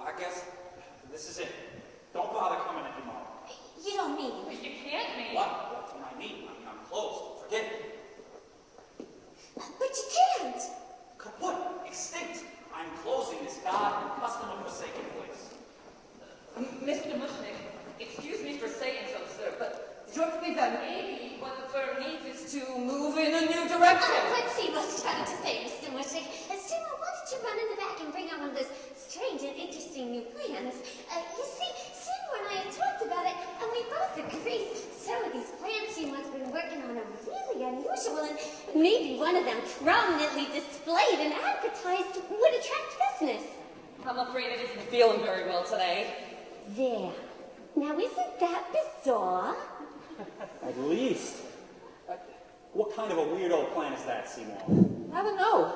I guess this is it. Don't bother coming in tomorrow. You don't mean. You can't mean. What can I mean? I'm closed. Forget it. But you can't. Kaput. Extinct. I'm closing this God and customer-forsaken place. Mr. Mushnick, excuse me for saying so, sir, but do you ever think that maybe what the firm needs is to move in a new direction? Let's see what's trying to say, Mr. Mushnick. Seymour, why don't you run in the back and bring out one of those strange and interesting new plans? You see, Seymour and I have talked about it, and we both agree some of these plans Seymour's been working on are really unusual, and maybe one of them prominently displayed and advertised would attract business. I'm afraid it isn't feeling very well today. There. Now, isn't that bizarre? At least. What kind of a weird old plan is that, Seymour? I don't know.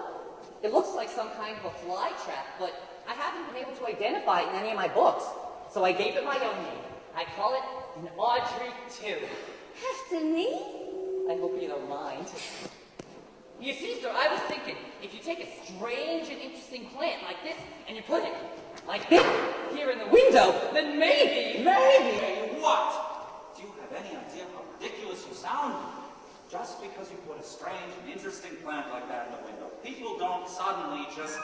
It looks like some kind of a fly trap, but I haven't been able to identify it in any of my books. So I gave it my own name. I call it an Audrey 2. After me? I hope you don't mind. You see, sir, I was thinking, if you take a strange and interesting plant like this, and you put it like this here in the window, then maybe... Maybe? What? Do you have any idea how ridiculous you sound? Just because you put a strange and interesting plant like that in the window, people don't suddenly just...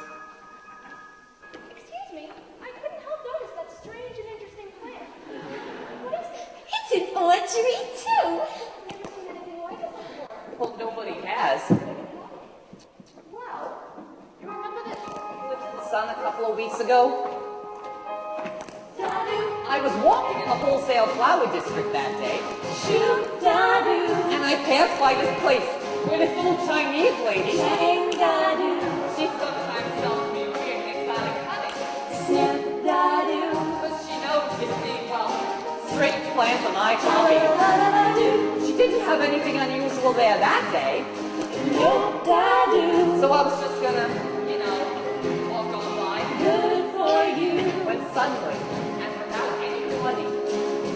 Excuse me, I couldn't help notice that strange and interesting plant. What is it? It's an Audrey, too. I've never seen anything like it before. Well, nobody has. Well, you remember that clip in the Sun a couple of weeks ago? I was walking in the wholesale flower district that day, and I passed by this place where this little Chinese lady, she sometimes sells me weird and exotic honey. But she knows, you see, well, strange plants are my hobby. She didn't have anything unusual there that day. So I was just gonna, walk on by. Good for you. When suddenly, and without any warning,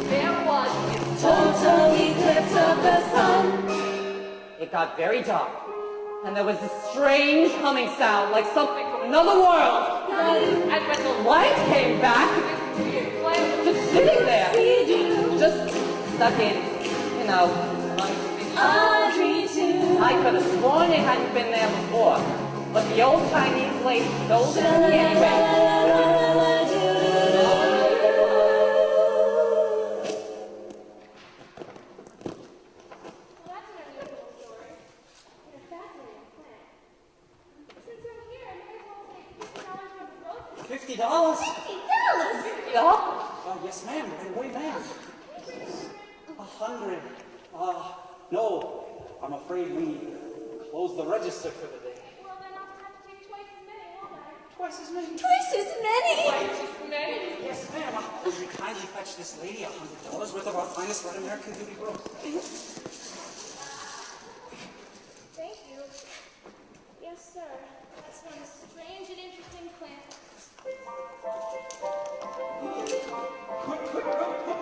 there was this Total eclipse of the sun. It got very dark, and there was this strange humming sound like something from another world. And when the light came back, this weird plant was just sitting there, just stuck in, Audrey, too. I could have sworn it hadn't been there before, but the old Chinese lady sold it to me anyway. Well, that's an unusual story. And a fascinating plant. Since I'm here, I might as well take $50 worth of roses. $50? Yes, ma'am. Right away, ma'am. 100. No. I'm afraid we closed the register for the day. Well, then I'll have to take twice as many, won't I? Twice as many. Twice as many. Yes, ma'am. Would you kindly fetch this lady $100 worth of our finest red American beauty roses? Thank you. Yes, sir. That's one strange and interesting plant. Put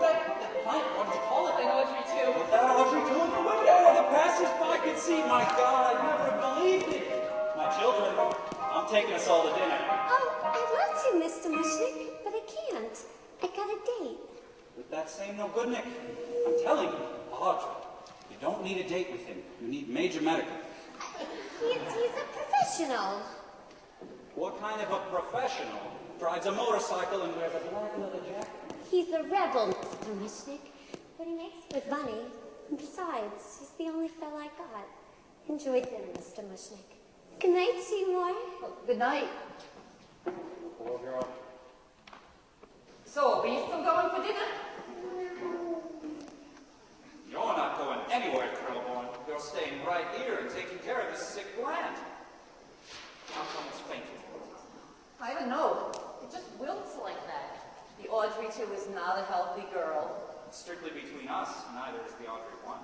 that plant, what did you call it? An Audrey 2. Put that Audrey 2 in the window where the passers-by could see. My God, I never believed it. My children, I'm taking us all to dinner. Oh, I'd love to, Mr. Mushnick, but I can't. I got a date. With that same no good Nick, I'm telling you, Audrey, you don't need a date with him. You need major medical. He's a professional. What kind of a professional drives a motorcycle and wears a black leather jacket? He's a rebel, Mr. Mushnick, but he makes good money. And besides, he's the only fellow I got. Enjoy dinner, Mr. Mushnick. Good night, Seymour. Good night. Hello, girl. So, are you still going for dinner? You're not going anywhere, Krillborn. You're staying right here and taking care of this sick plant. How come it's fainting? I don't know. It just wilts like that. The Audrey 2 is not a healthy girl. Strictly between us, neither is the Audrey 1.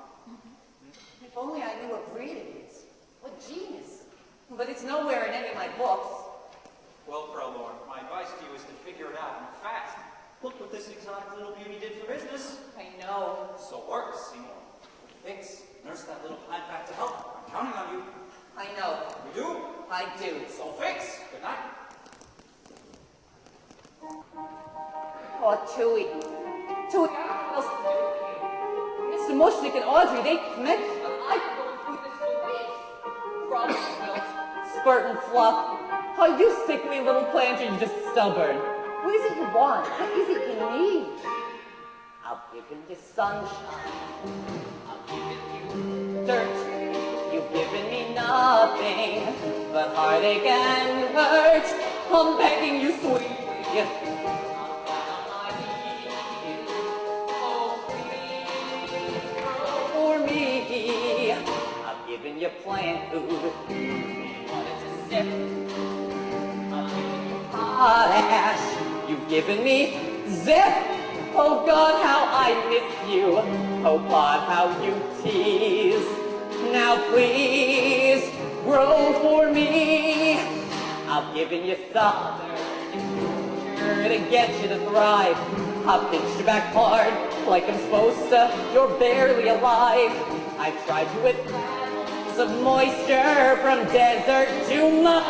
If only I knew what breed it is. What genus. But it's nowhere in any of my books. Well, Krillborn, my advice to you is to figure it out and fast. Look what this exotic little beauty did for business. I know. So it works, Seymour. Fix, nurse that little plant back to health. I'm counting on you. I know. You do? I do. So fix. Good night. Oh, Tui. Tui, I don't know what else to do with you. Mr. Mushnik and Audrey, they met you, but I've been going through this for weeks. Problem built, spurt and fluff. Oh, you sickly little plant, you're just stubborn. What is it you want? What is it you need? I've given you sunshine. I've given you dirt. You've given me nothing but heartache and hurt. I'm begging you, sweetie. I've given you plant food, you wanted to sip. I've given you potash, you've given me zip. Oh God, how I miss you. Oh God, how you tease. Now please, grow for me. I've given you southern to get you to thrive. I've pinched you back hard, like I'm supposed to. You're barely alive. I've tried you with levels of moisture from desert to mud.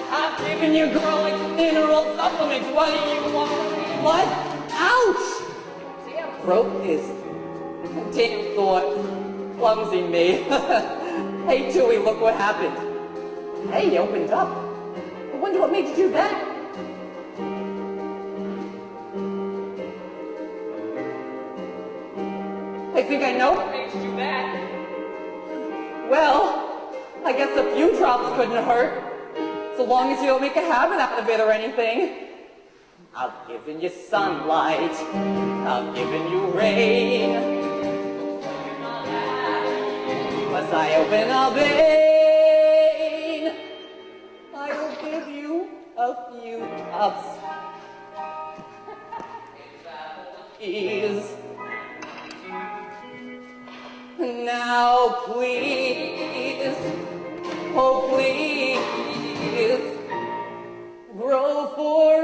I've given you girl like mineral supplements. What do you want? What? Ouch! Damn throat is. Damn thought. Clumsy me. Hey Tui, look what happened. Hey, you opened up. I wonder what made you do that. I think I know what made you do that. Well, I guess a few drops couldn't hurt. So long as you don't make a habit out of it or anything. I've given you sunlight. I've given you rain. Must I open a vein? I will give you a few drops. Please. Now please, oh please, grow for